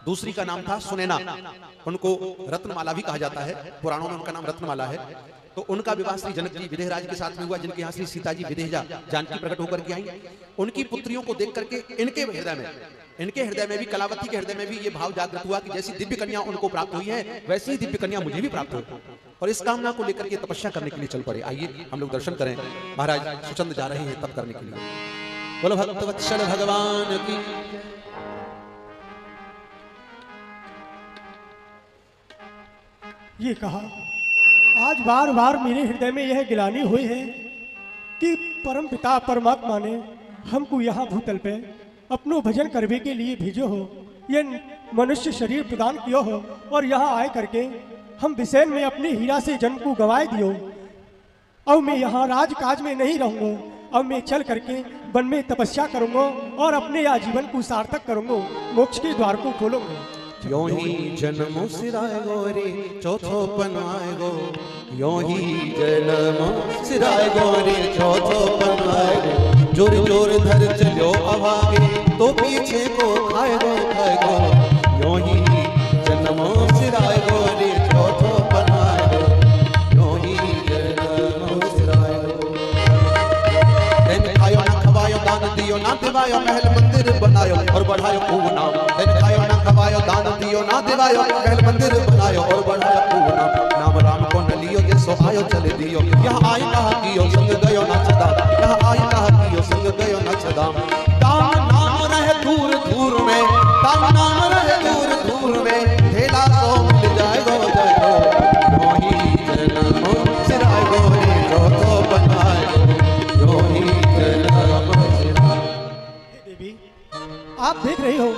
दूसरी का नाम था सुनैना, उनको रत्नमाला भी कहा जाता है, पुराणों में उनका नाम रत्नमाला है। तो उनका विवाह श्री जनक जी विदेहराज के साथ में हुआ, जिनके यहाँ श्री सीता जी विदेहजा जानकी प्रकट होकर के आई। उनकी पुत्रियों को देख करके इनके हृदय में भी, कलावती के हृदय में भी ये भाव जागृत हुआ कि जैसी दिव्य कन्या उनको प्राप्त हुई है, वैसी ही दिव्य कन्या मुझे भी प्राप्त हो। और इस कामना को लेकर के तपस्या करने के लिए चल पड़े। आइए हम लोग दर्शन करें। महाराज सुचंद जा रहे हैं तप करने के लिए। बोलो भक्तवत्सल भगवान की। ये कहा, आज बार बार मेरे हृदय में यह गिलानी हुई है कि परम पिता परमात्मा ने हमको यहाँ भूतल पे अपनो भजन करने के लिए भेजो हो, ये मनुष्य शरीर प्रदान किया हो, और यहाँ आए करके हम विषय में अपने हीरा से जन्म को गवाए दियो। अब मैं यहाँ राजकाज में नहीं रहूँगा, अब मैं चल करके वन में तपस्या करूँगा और अपने आजीवन को सार्थक करूँगा, मोक्ष के द्वार को खोलूँगा। यों ही जन्मों सिराय गोरे चौथो पनाए गो, यों ही जन्मों सिराय गोरे चौथो पनाए गो। जोर जोर धर चलो अभागे तो पीछे को खाए गो। यों ही जन्मों सिराय गोरे चौथो पनाए गो, यों ही जन्मों सिराय गो। धन खायो ना खवायो दान दियो ना दिवायो, महल मंदिर बनायो और बढ़ायो खूब नाम। धन खायो ना खवायो दान दियो ना दिवायो, महल मंदिर बनायो और बढ़ायो खूब नाम। नाम राम को न लियो ये सो आयो चले दियो, यहाँ आई कहा कियो संग गयो ना छदा, यहाँ आई कहा कियो संग गयो ना छदा। ताम नाम रहे दूर दूर में, ताम नाम रहे दूर दूर में, ठेला सो मिल जाएगो जाएगो। यों ही जन्मों सिराय गोरे चौथो पनाए गो, यों ही जन्मों सिराय। देवी, आप देख रही हो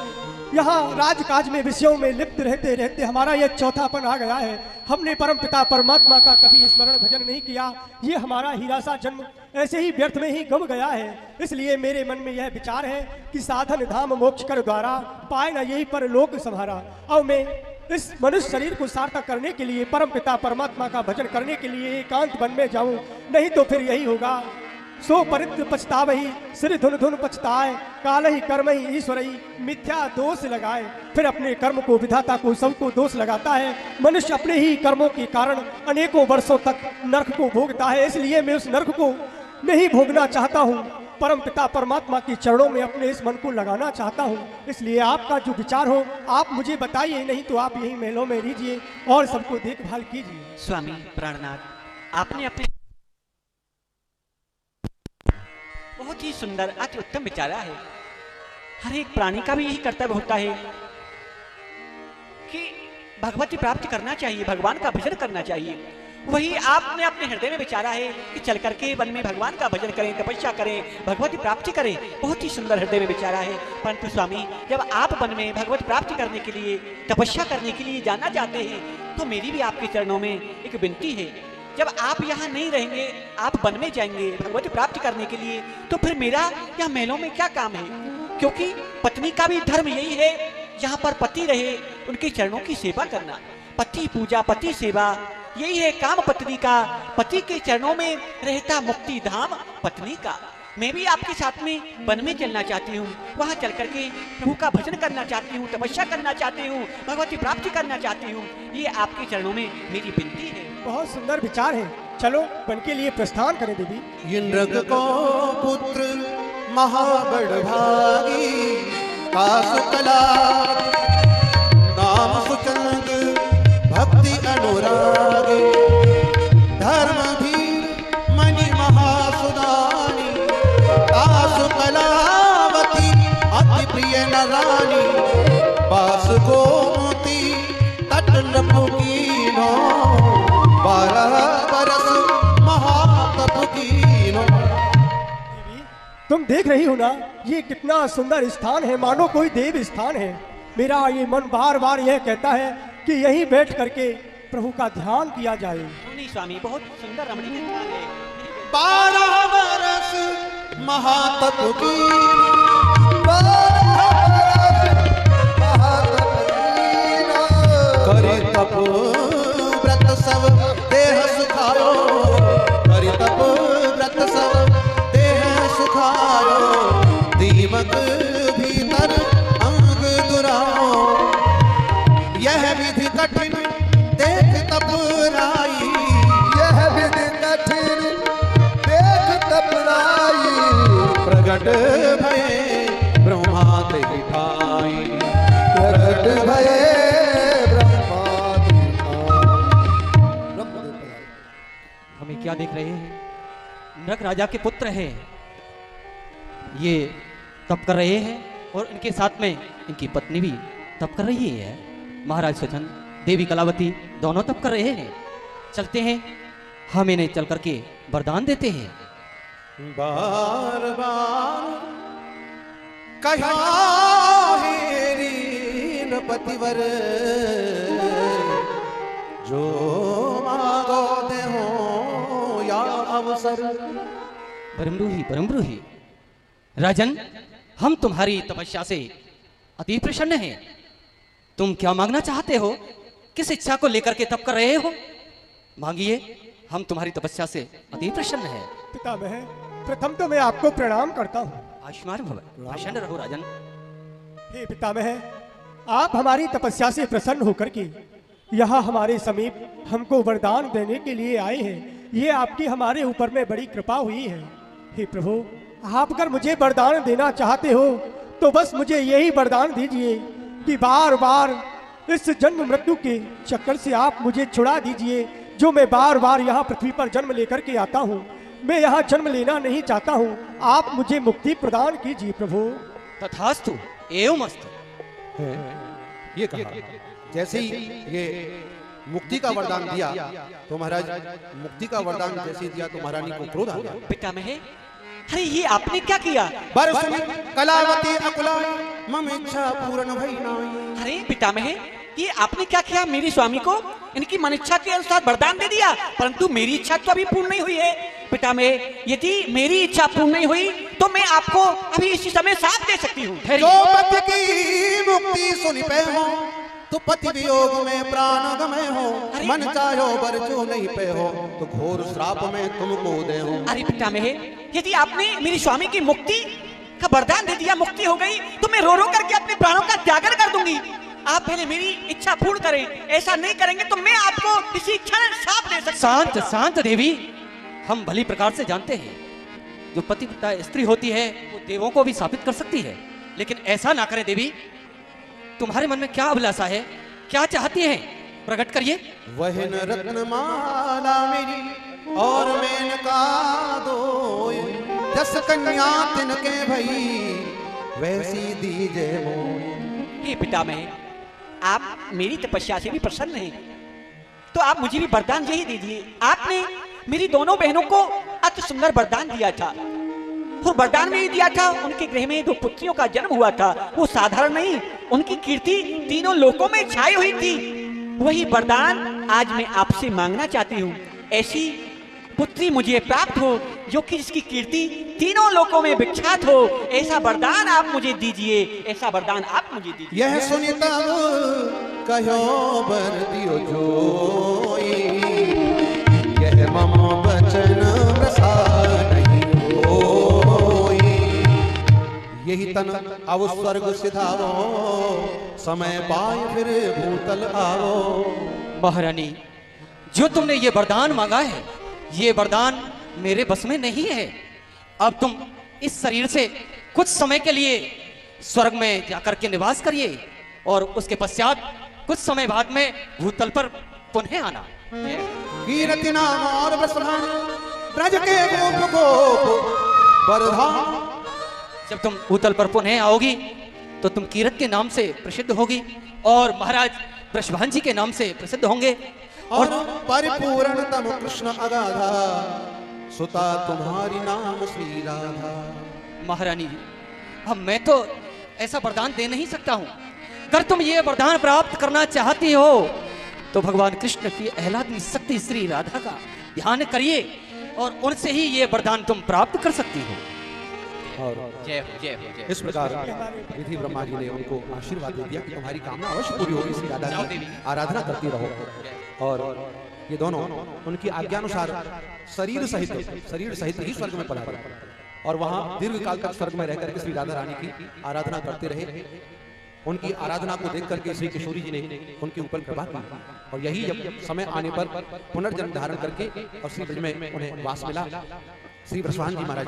यहाँ राजकाज में विषयों में लिप्त रहते रहते हमारा यह चौथापन आ गया है। हमने परम पिता परमात्मा का कभी स्मरण भजन नहीं किया, ये हमारा हीरा सा जन्म ऐसे ही व्यर्थ में ही गम गया है। इसलिए मेरे मन में यह विचार है कि साधन धाम मोक्ष कर द्वारा पाए न यही पर लोक संहारा। अब मैं इस मनुष्य शरीर को सार्थक करने के लिए परम पिता परमात्मा का भजन करने के लिए एकांत वन में जाऊं, नहीं तो फिर यही होगा, सो परित्र पछतावही सिर धुन धुन पछताए, काल ही कर्म ही ईश्वर ही मिथ्या दोष लगाए। फिर अपने कर्म को विधाता को सबको दोष लगाता है। मनुष्य अपने ही कर्मों के कारण अनेकों वर्षों तक नरक को भोगता है। इसलिए मैं उस नरक को नहीं भोगना चाहता हूँ, परम पिता परमात्मा के चरणों में अपने इस मन को लगाना चाहता हूँ। इसलिए आपका जो विचार हो आप मुझे बताइए, नहीं तो आप यही महलों में रहिए और सबको देखभाल कीजिए। स्वामी प्राणनाथ, आपने अपने बहुत ही सुंदर अति उत्तम विचारा है। हर एक प्राणी का भी यही कर्तव्य होता है कि भगवती प्राप्ति करना चाहिए, भगवान का भजन करना चाहिए। वही आपने अपने हृदय में विचारा है कि चल करके वन में भगवान का भजन करें, तपस्या करें, भगवती प्राप्ति करें। बहुत ही सुंदर हृदय में विचारा है। परंतु स्वामी, जब आप वन में भगवती प्राप्ति करने के लिए, तपस्या करने के लिए जाना चाहते हैं, तो मेरी भी आपके चरणों में एक विनती है। जब आप यहाँ नहीं रहेंगे, आप वन में जाएंगे भगवती प्राप्ति करने के लिए, तो फिर मेरा यहाँ महलों में क्या काम है? क्योंकि पत्नी का भी धर्म यही है, जहाँ पर पति रहे उनके चरणों की सेवा करना। पति पूजा, पति सेवा, यही है काम पत्नी का। पति के चरणों में रहता मुक्ति धाम पत्नी का। मैं भी आपके साथ में वन में चलना चाहती हूँ, वहाँ चल करके प्रभु का भजन करना चाहती हूँ, तपस्या करना चाहती हूँ, भगवती प्राप्ति करना चाहती हूँ। ये आपके चरणों में मेरी विनती है। बहुत सुंदर विचार है, चलो वन के लिए प्रस्थान करें देवी। इंद्र को पुत्र महाबड़ भागी, कासुकला नाम सुचंद भक्ति अनुरागी। धर्म धीर मणि महासुदानी, कासुकलावती अति प्रिय नरानी। पास गोमती तट नपुकीनो, 12 बरस महातप कीनो। तुम देख रही हो ना, ये कितना सुंदर स्थान है, मानो कोई देव स्थान है। मेरा ये मन बार बार यह कहता है कि यहीं बैठ करके प्रभु का ध्यान किया जाए। नहीं स्वामी, बहुत सुंदर रमणीय स्थान है। 12 बरस महातप कीनो, 12 करे तप व्रत सब देह सुखायो, करे तप व्रत सब देह सुखायो। दीमक भीतर अंग दुराओ, कठिन देख तपराई, यह विधि कठिन देख तपराई, प्रगट भये ब्रह्मा ते ठाई, प्रगट भये ब्रह्मादि हमें क्या देख रहे हैं? नरक राजा के पुत्र हैं, ये तप कर रहे हैं और इनके साथ में इनकी पत्नी भी तप कर रही है। महाराज सुचन, देवी कलावती दोनों तप कर रहे हैं। चलते हैं, हम इन्हें चल करके वरदान देते हैं। बार बार कहा हेरी पतिवर, जो मांगो दे हो या अवसर। परमद्रोही राजन, हम तुम्हारी तपस्या से अति प्रसन्न हैं। तुम क्या मांगना चाहते हो? किस इच्छा को लेकर के तप कर रहे हो? मांगिए, हम तुम्हारी तपस्या से अति प्रसन्न हैं। पितामह, प्रथम तो मैं आपको प्रणाम करता हूँ। आयुष्मान भव, प्रसन्न रहो राजन। हे पितामह, आप हमारी तपस्या से प्रसन्न होकर के यहाँ हमारे समीप हमको वरदान देने के लिए आए हैं। ये आपकी हमारे ऊपर में बड़ी कृपा हुई है। हे प्रभु, आप अगर मुझे वरदान देना चाहते हो तो बस मुझे यही वरदान दीजिए कि बार बार इस जन्म मृत्यु के चक्कर से आप मुझे छुड़ा दीजिए, जो मैं बार बार यहाँ पृथ्वी पर जन्म लेकर के आता हूँ। मैं यहाँ जन्म लेना नहीं चाहता हूँ, आप मुझे मुक्ति प्रदान कीजिए प्रभु। तथास्तु एवमस्तु। ये कहा, जैसे ही ये मुक्ति का वरदान दिया तो महाराज मुक्ति का वरदान जैसे दिया तो महारानी को क्रोध आ गया। पितामह, अरे ये आपने क्या किया? बरसुनी कलावती अकुलाई मम इच्छा पूर्ण भई नाई। अरे पितामह, ये आपने क्या किया? मेरे स्वामी को इनकी मन इच्छा के अनुसार वरदान दे दिया, परंतु मेरी इच्छा तो अभी पूर्ण नहीं हुई है। पितामह, यदि मेरी इच्छा पूर्ण नहीं हुई तो मैं आपको अभी इसी समय साथ दे सकती हूँ। जो पति की मुक्ति सुनि पे हो तो पति वियोग में प्राण गमे हो, मन चाहो बर जो नहीं पे हो तो घोर श्राप में तुमको दे हो। अरे पितामह, यदि आपने मेरी स्वामी की मुक्ति का वरदान दे दिया, मुक्ति हो गई, तो मैं रो रो करके अपने प्राणों का त्याग कर दूंगी। आप पहले मेरी इच्छा पूर्ण करें, ऐसा नहीं करेंगे तो मैं आपको इसी क्षण श्राप दे सकता। शांत शांत देवी, हम भली प्रकार से जानते हैं जो पतिव्रता स्त्री होती है वो देवों को भी साबित कर सकती है, लेकिन ऐसा ना करें देवी। तुम्हारे मन में क्या अभिलाषा है, क्या चाहती हैं? प्रकट करिए। वहन रत्नमाला मेरी और मेनका दोय, 10 कन्या तिनके भई वैसी दीजे मोय। हे पितामह, आप मेरी तपस्या से भी प्रसन्न हैं, तो आप मुझे भी वरदान यही दीजिए। आपने मेरी दोनों बहनों को अति सुंदर वरदान दिया था, और वरदान में ही दिया था उनके गृह में 2 पुत्रियों का जन्म हुआ था। वो साधारण नहीं, उनकी कीर्ति तीनों लोकों में छाई हुई थी। वही वरदान आज मैं आपसे मांगना चाहती हूँ। ऐसी पुत्री मुझे प्राप्त हो जो कि जिसकी कीर्ति तीनों लोकों में विख्यात हो, ऐसा वरदान आप मुझे दीजिए, ऐसा वरदान आप मुझे दीजिए। यह सुनि तब कहो बर दियो जोई, यह मम वचन प्रसा नहीं होई। यही तन अब स्वर्ग सिधावो, समय पाए फिर भूतल आओ। महारानी, जो तुमने ये वरदान मांगा है, ये वरदान मेरे बस में नहीं है। अब तुम इस शरीर से कुछ समय के लिए स्वर्ग में जाकर के निवास करिए और उसके पश्चात कुछ समय बाद में भूतल पर पुनः आना। कीरति नाम और बसधान ब्रज के गोप गोप बरधाम। जब तुम भूतल पर पुनः आओगी तो तुम कीरत के नाम से प्रसिद्ध होगी और महाराज वृषभान जी के नाम से प्रसिद्ध होंगे। और परिपूर्ण तम कृष्ण अगाधा, सुता तुम्हारी नाम श्री राधा। महारानी, अब मैं तो ऐसा वरदान दे नहीं सकता हूँ। अगर तुम ये वरदान प्राप्त करना चाहती हो तो भगवान कृष्ण की आह्लादनी शक्ति श्री राधा का ध्यान करिए और उनसे ही ये वरदान तुम प्राप्त कर सकती हो। और जय हो, जय हो, जय हो। इस प्रकार विधि ब्रह्मा जी ने उनको आशीर्वाद दे दिया कि तुम्हारी कामना अवश्य पूरी होगी, श्री राधा की आराधना करती रहो। और ये दोनों उनकी आज्ञानुसार शरीर सहित ही स्वर्ग में पधारे और वहां दीर्घ काल तक स्वर्ग में रहकर के श्री राधा रानी की आराधना करते रहे। उनकी आराधना को देख करके श्री किशोरी जी ने उनके ऊपर कृपा की और यही जब समय आने पर पुनर्जन्म धारण करके और श्री ब्रज में उन्हें वास मिला। श्री ब्रजवान जी महाराज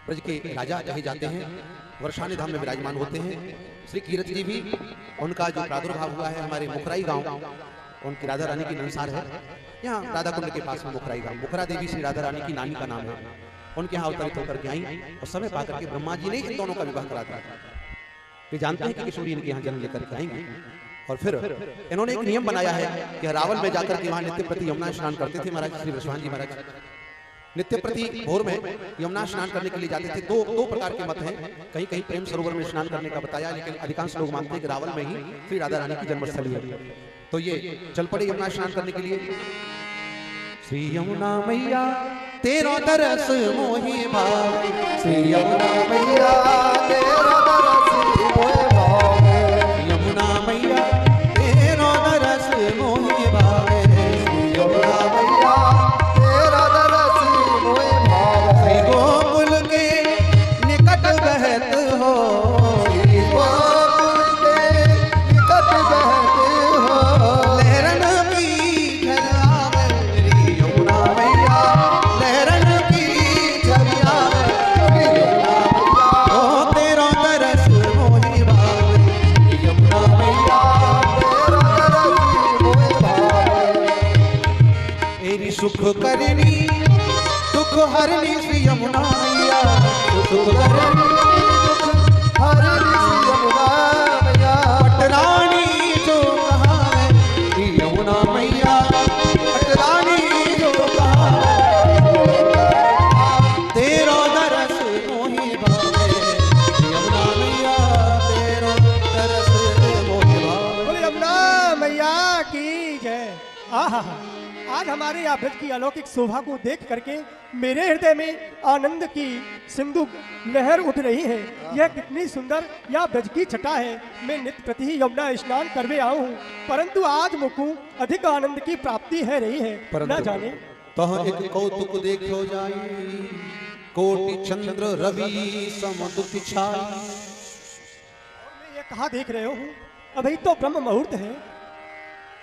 ब्रज के राजा कहे जाते हैं, वर्षानी धाम में विराजमान होते हैं। श्री कीरत जी भी उनका जो प्रादुर्भाव हुआ है हमारे मुखराई गांव, उनकी राधा रानी की नंसार है यहाँ राधा कुंड के पास में मुखराई गांव। मुखरा देवी श्री राधा रानी की नानी का नाम है। उनके यहाँ अवतरित होकर के आई और समय पाकर के ब्रह्मा जी ने इन दोनों का विवाह करा दिया। वे जानते हैं कि किशोरी इनके यहाँ जन्म लेकर के आएंगे और फिर इन्होंने एक नियम बनाया है कि रावल में जाकर के वहाँ नित्य प्रति यमुना स्नान करते थे महाराज श्री ब्रजवान जी महाराज। नित्य प्रति भोर में यमुना स्नान करने के लिए जाते थे। दो प्रकार के मत हैं, कहीं कहीं प्रेम सरोवर में स्नान करने का बताया, लेकिन अधिकांश लोग मानते हैं कि रावल में ही श्री राधा रानी की जन्मस्थली है। तो ये चल पड़े यमुना स्नान करने के लिए। श्री यमुना मैया तेरा तरस मोहि भाव, श्री यमुना मैया तेरा तरस मोहि भाव, यमुना मैया तेरा तरस मोहि भाव, श्री यमुना मैया तेरा तरस मोहि भाव, श्री गोकुल के निकट बहत हो, श्री गोकुल के निकट बहत हो, लहरन की झरिया मेरी यमुना मैया, लहरन की झरिया मेरी यमुना मैया, ओ तेरा तरस मोहि भाव, यमुना मैया तेरा तरस मोहि भाव, मेरी सुख करनी दुख हरनी श्री यमुना मैया, सुख करनी दुख हरनी श्री यमुना मैया, पटरानी जो कहा है श्री यमुना मैया, पटरानी जो कहा तेरा दरस मोहि भावे, श्री यमुना मैया तेरा दरस मोहि भावे। बोले यमुना मैया की जय। आहा, आज हमारे यहाँ ब्रज की अलौकिक शोभा को देख करके मेरे हृदय में आनंद की सिंधु लहर उठ रही है। यह कितनी सुंदर यह ब्रज की छटा है। मैं नित्य प्रति ही यमुना स्नान करवे आऊँ हूँ, परंतु आज मुझको अधिक आनंद की प्राप्ति है रही है। न जाने तह एक कौतुक देखो जाई, कोटि चंद्र रवि समुद्र छाई। मैं ये कहाँ देख रहे हो? अभी तो ब्रह्म मुहूर्त है,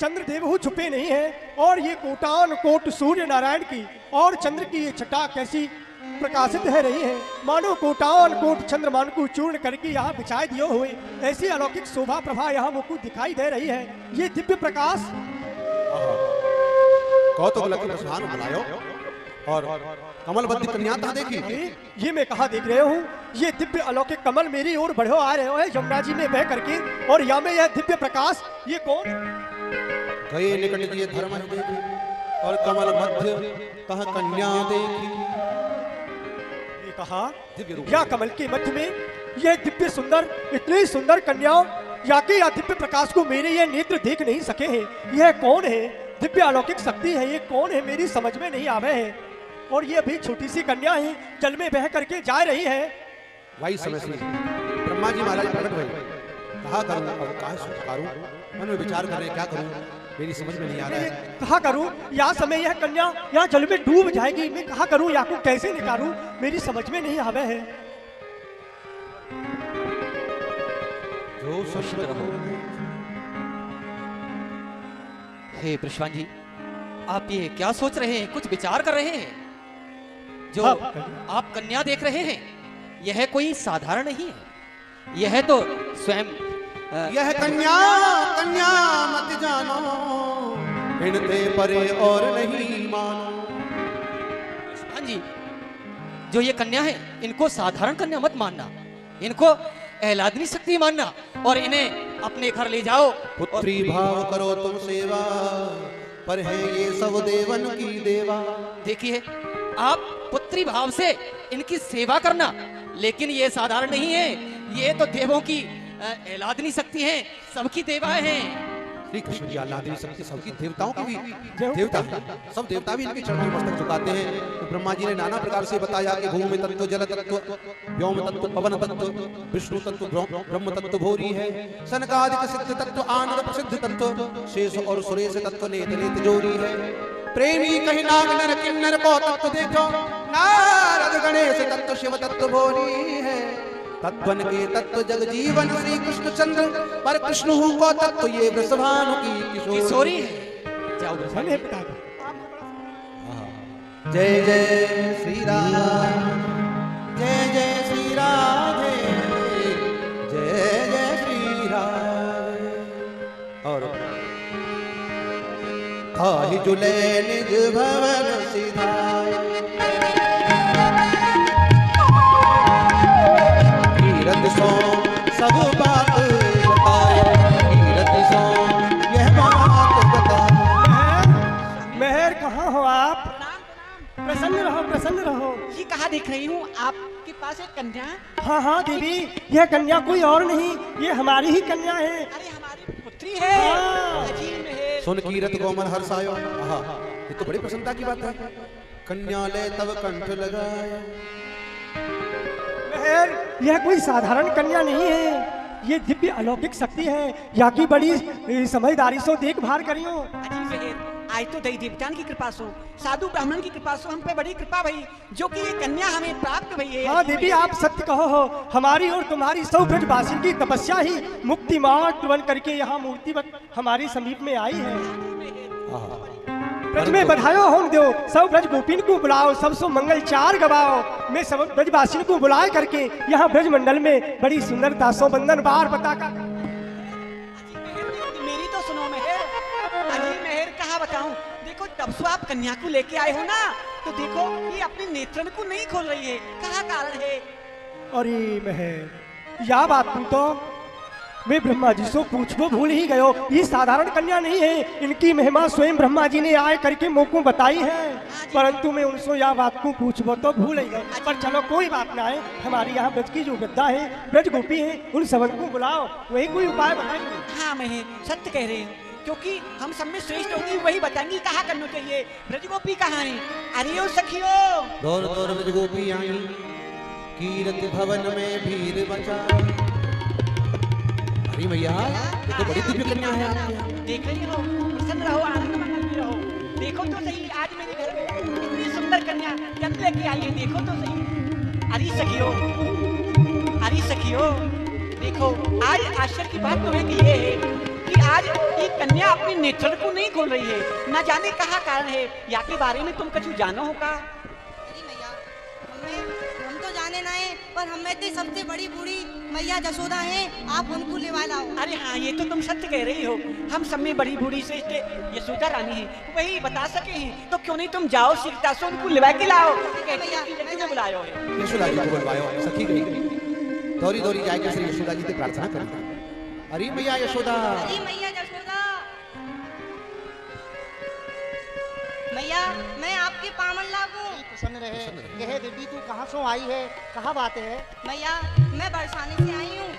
चंद्रदेव हूँ छुपे नहीं है, और ये कोटान कोट सूर्य नारायण की और चंद्र की ये छटा कैसी प्रकाशित है रही है, मानो कोटान कोट चंद्रमान को चूर्ण करके यहाँ बिछाए दिए हुए ऐसी अलौकिक शोभा प्रभा यहाँ मुझको दिखाई दे रही है। ये दिव्य प्रकाश कौतुक लखन प्रधान बुलायो और कमलबद्ध कन्या ता देखी। ये मैं कहा देख रहे हूँ? ये दिव्य अलौकिक कमल मेरी ओर बढ़ो आ रहे हो है यमुना जी में बह करके, और यहाँ में यह दिव्य प्रकाश ये कौन? गए निकट ये धर्म देखी और कमल मध्य कह कन्या देखी। ये कहा दिव्य रूप या कमल के मध्य में यह दिव्य सुंदर इतनी सुंदर कन्या या कि या दिव्य प्रकाश को मेरे ये नेत्र देख नहीं सके हैं। यह कौन है? दिव्य अलौकिक शक्ति है, ये कौन है मेरी समझ में नहीं आवे है। और ये अभी छोटी सी कन्या है, जल में बह करके जा रही है। वही समय से ब्रह्मा जी महाराज प्रकट हुए। कहा करूं और कहा करूं, मन में विचार कर रहे क्या करूं, मेरी समझ में नहीं आ रहा है। कहा करूं या समय यह कन्या यहाँ जल में डूब जाएगी, मैं कहा करूं या को कैसे निकालूं, मेरी समझ में नहीं आवे है। जो शब्द रहो। हे ब्रजवान जी, आप ये क्या सोच रहे हैं? कुछ विचार कर रहे हैं? जो आप कन्या देख रहे हैं यह कोई साधारण नहीं है, यह तो स्वयं यह कन्या कन्या मत जानो, इनते परे और नहीं मानो। ब्रजवान जी, जो ये कन्या है इनको साधारण कन्या मत मानना, इनको एहलादनी शक्ति मानना और इन्हें अपने घर ले जाओ। पुत्री भाव करो तुम सेवा, पर है ये सब देवन की देवा। देखिए, आप पुत्री भाव से इनकी सेवा करना, लेकिन ये साधारण नहीं है, ये तो देवों की एहलादनी शक्ति है, सबकी देवाएं हैं। श्री कृष्ण जी आह्लादनी शक्ति सबकी देवताओं की भी देवता है, सब देवता भी इनके चरणों में मस्तक झुकाते हैं। तो ब्रह्मा जी ने नाना प्रकार से बताया कि भूमि तत्व, जल तत्व, व्योम तत्व, पवन तत्व, विष्णु तत्व, ब्रह्म तत्व भूरी है, सनकादिक सिद्ध तत्व, आनंद प्रसिद्ध तत्व, शेष और सुरेश तत्व, नेत नेत जोरी है। प्रेमी कहीं नाग नर किन्नर को तत्व देखो, नारद गणेश तत्व, शिव तत्व भोरी है। तत्वन के तत्व जग जीवन श्री कृष्ण चंद्र पर कृष्ण हूँ को तत्व ये वृषभानु की किशोरी है। जाओ भले पिताजी। जय जय श्री राम जय जय श्री राधे जय जय श्री राधे। और ताहि जुले निज भवन सिधाय कीरत सो सब बात बताए कीरत सो यह बात बताए। मेहर कहाँ हो आप? प्रसन्न रहो प्रसन्न रहो। ये कहा देख रही हूँ आपके पास एक कन्या। हाँ हाँ देवी, यह कन्या कोई और नहीं, ये हमारी ही कन्या है। अरे हमारी पुत्री है। हाँ। अजीब है। सुन कीरत गोमन हर्षायो। आहा, ये तो बड़ी प्रसन्नता की बात है। कन्या ले तब कंठ लगाया। मेहर, यह कोई साधारण कन्या नहीं है, ये दिव्य अलौकिक शक्ति है। यहाँ की बड़ी समझदारी से देखभाल करियो। अजीब है। आज तो दई देवतान की कृपा सो, साधु ब्राह्मण की कृपा सो, हम पे बड़ी कृपा भई, जो कि ये कन्या हमें प्राप्त भई है। हाँ देवी, आप सत्य कहो हो, हमारी और तुम्हारी सौ ब्रजवासी की तपस्या ही मुक्ति मार्ग बन करके यहाँ मूर्तिवत हमारी समीप में आई है। ब्रज में बधायो होम दो, सब ब्रज गोपिन को बुलाओ, सबसो मंगल चार गवाओ। मैं सब ब्रजवासी को बुलाए करके यहाँ ब्रज मंडल में बड़ी सुंदरता सो बंधन बार बता का। मेरी तो सुनो मेहर। अजी मेहर कहा बताऊं, देखो तब से आप कन्या को लेके आए हो ना, तो देखो ये अपने नेत्रन को नहीं खोल रही है, कहा कारण है? अरे मेहर, या बात तुम तो मैं ब्रह्मा जी से पूछबो भूल ही गयो। ये साधारण कन्या नहीं है, इनकी महिमा स्वयं ब्रह्मा जी ने आए करके मुझको बताई है, परंतु मैं उनसे यह बात को पूछबो तो भूल ही गए। पर चलो कोई बात ना है, हमारी यहाँ ब्रज की जो वृद्धा है, ब्रज गोपी है, उन सबन को बुलाओ, वही कोई उपाय बताएंगे। हाँ मेहर सत्य कह रहे हैं, क्योंकि हम सब में श्रेष्ठ होंगी, वही बताएंगी कहाँ करना चाहिए। ब्रज गोपी कहाँ है? अरे ओ सखियो, दौर दौर ब्रज गोपी आई कीरत भवन में भीड़ बचा। अरे भैया, ये तो बड़ी दिव्य कन्या है आपकी। देख रही हो, प्रसन्न रहो, आनंद मंगल में रहो। देखो तो सही, आज मेरे घर में इतनी सुंदर कन्या जन्म लेके आई है, देखो तो सही। अरे सखियो, अरे सखियो, देखो आज आश्चर्य की बात तो है कि ये है कि आज ये कन्या अपने नेत्र को नहीं खोल रही है, न जाने कहा कारण है। या के बारे में तुम कुछ जानो होगा? अरे मैया, हम तो जाने ना है, पर हमें तो सबसे बड़ी बूढ़ी मैया जसोदा है, आप उनको लेवा लाओ। अरे हाँ, ये तो तुम सत्य कह रही हो, हम सब में बड़ी बूढ़ी श्रेष्ठ यशोदा रानी है, वही बता सके हैं, तो क्यों नहीं तुम जाओ शीघ्रता से उनको लेवा के लाओ। बुलायो है यशोदा जी को बुलवायो। सखी गई दौरी दौरी जाके श्री यशोदा जी से प्रार्थना करी। अरे मैया यशोदा, अरे मैया जसोदा, मैया मैं आपके पावन लागू। प्रसन्न रहे। कहे बेटी तू कहाँ से आई है, कहाँ बात है? मैया मैं बरसाने से आई हूँ।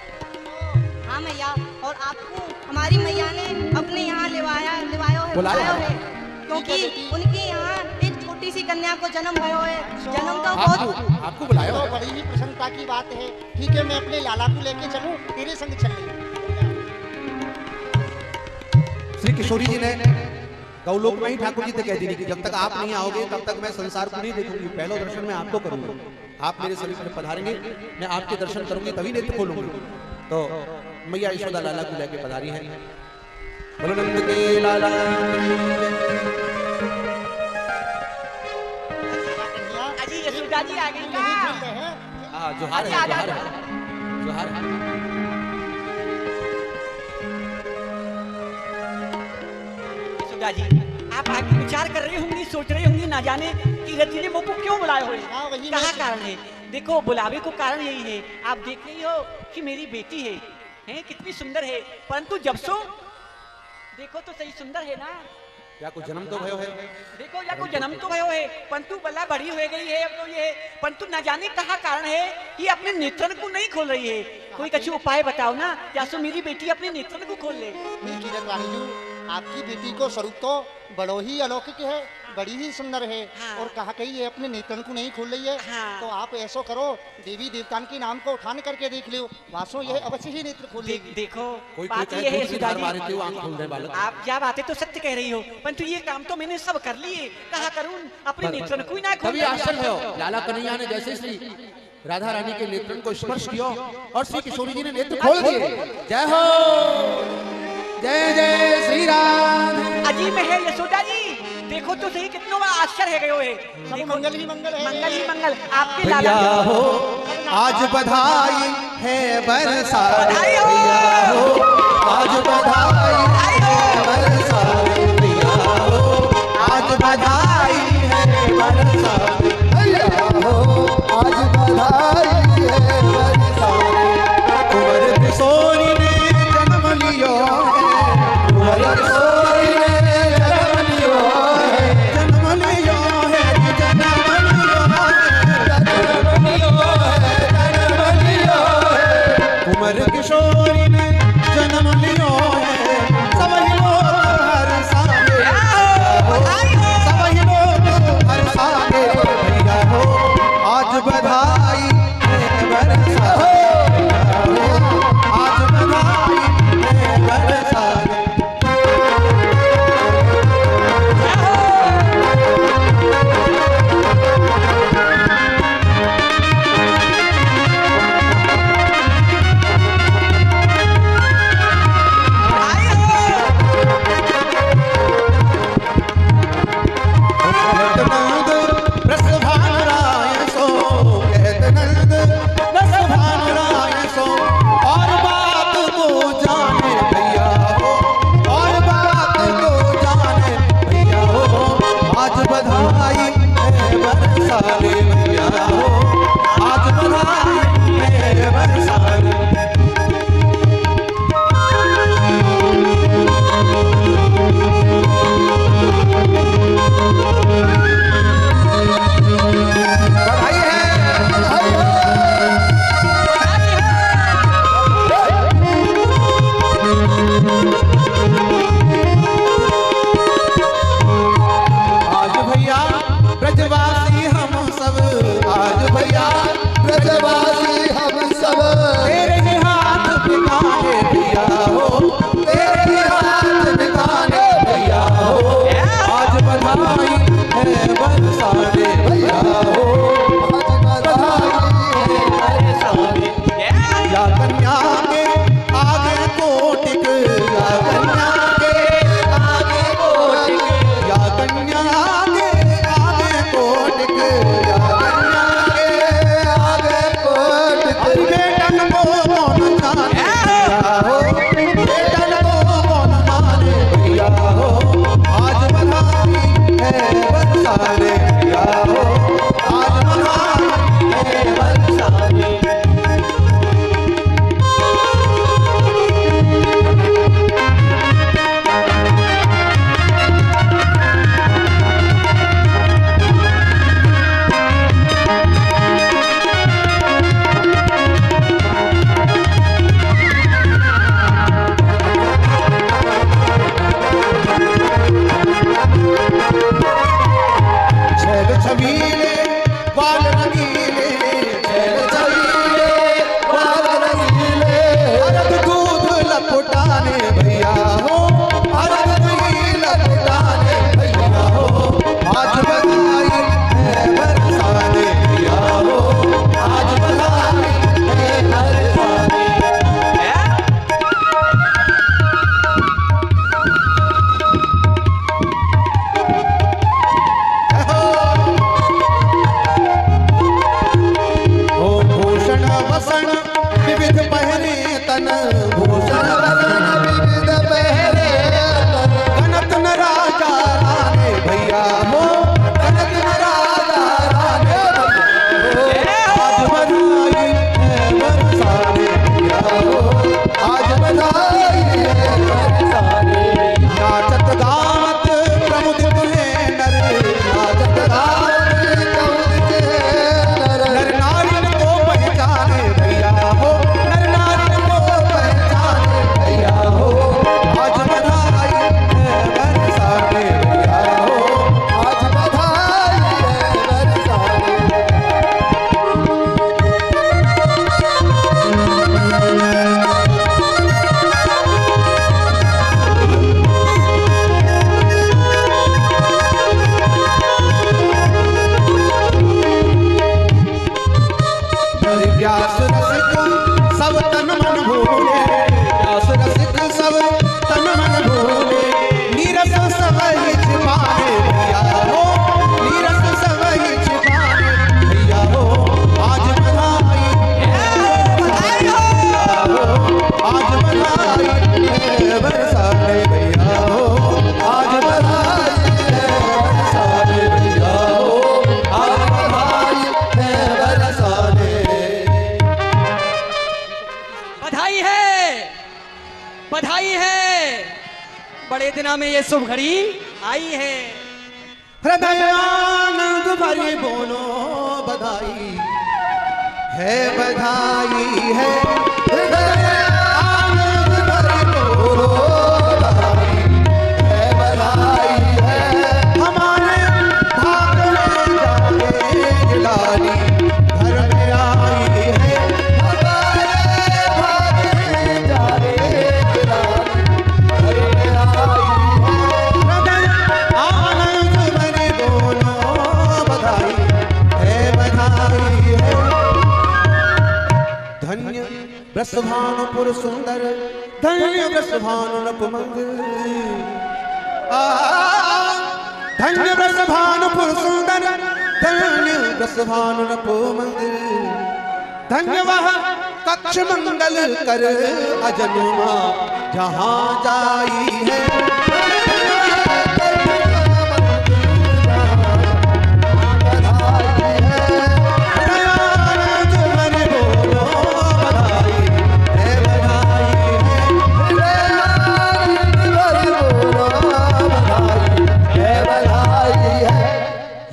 हाँ मैया, और आपको हमारी मैया ने अपने यहाँ लिवायो है, क्योंकि उनके यहाँ एक छोटी सी कन्या को जन्म भयो है। जन्म तो बहुत आपको बुलाया तो बड़ी ही प्रसन्नता की बात है। ठीक है, मैं अपने लाला को लेके चलूं, तेरे संग चल रही हूँ। श्री किशोरी जी ने गौलोक में ही ठाकुर जी से कह दी कि जब तक आप नहीं आओगे तब तक मैं संसार को नहीं देखूंगी, पहला दर्शन मैं आपको करूंगा। आप मेरे शरीर में पधारेंगे, मैं आपके दर्शन करूंगी, तभी नेत्र खोलूंगी। तो मैया यशोदा लाला को लेके पधारी है। बोलो नंद के लाला। अजी यशोदा जी आ गई का? हाँ, जोहार है, जोहार है, जोहार है। जी आप आगे विचार कर रही होंगी, सोच रही होंगी, ना जाने कि रति ने मुझको क्यों बुलाए हुए, कहा कारण है? देखो बुलावे को कारण यही है, आप देख रही हो कि मेरी बेटी है कितनी सुंदर है, परंतु जब सो देखो तो सही सुंदर है ना, या कुछ जन्म तो भयो है, देखो या कुछ जन्म तो भयो है, परंतु बल्ला बड़ी हो गई है अब तो ये, परंतु ना जाने कहा कारण है कि अपने नेत्रन को नहीं खोल रही है। कोई कुछ उपाय बताओ ना, या सो मेरी बेटी अपने नेत्रन को खोल ले। किरण रानी जी, आपकी बेटी को स्वरूप तो बड़ो ही अलौकिक है, बड़ी ही सुंदर है। हाँ। और कहा कही है अपने नेत्रन को नहीं खोल रही है। हाँ। तो आप ऐसा करो, देवी देवतान के नाम को उठान करके देख लो, वासो यह अवश्य ही नेत्र खोल लेगी। देखो कोई बात ये है सुधा जी, आंख खोल दे बालक। आप क्या बातें तो सत्य कह रही हो, परंतु ये काम तो मैंने सब कर लिए, कहा करूं अपने नेत्रन को ही ना खोल। तभी आश्चर्य है, लाला कन्हैया ने जैसे श्री राधा रानी के नेत्रों को स्पर्श किया और श्री किशोरी जी ने नेत्र खोल दिए। जय हो, जय जय श्री राम। अजीब है यशोदा जी, देखो तो सही कितनों का आश्चर्य है गयो है। सब मंगल ही मंगल है। मंगल ही मंगल आपके भैया लाला हो आज बधाई है बरसात, बधाई हो। भैया हो आज बधाई है बरसात, भैया हो आज बधाई है बरसात, भैया हो आज बधाई है बरसात। कुंवर किशोरी ने जन्म लियो है, कुंवर किशोरी ने जन्म लियो है, जन्म लियो है, जन्म लियो है, जन्म लियो है, कुंवर किशोरी ने जन्म बड़े दिनों में ये शुभ घड़ी आई है। हृदयानंद भरे बोलो बधाई है, बधाई है। हृदयानंद भरे बोलो बधाई है, बधाई है। हमारे भाग में जाके लाली घर में आई है, हमारे भाग में जाके लाली घर में आई है। हृदयानंद भरे बोलो बधाई है, बधाई है। धन्य वृषभानुपुर सुंदर, धन्य वृषभानु नपुमंगल। धन्य वृषभानुपुर सुंदर, धन्य वृषभानु नपुमंगल। धन्य वह कक्ष मंगल कर अजनुमा जहां जाई है।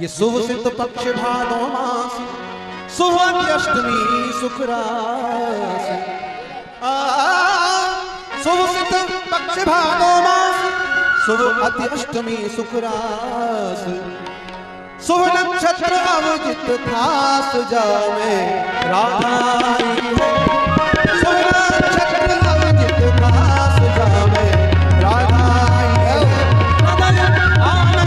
ये शुभ सिद्ध पक्ष भादो मास, शुभ अष्टमी शुक्रास। शुभ सिद्ध पक्ष भादो मास, शुभ अष्टमी शुक्रास। शुभ नक्षत्र अवजित खास जामे राधा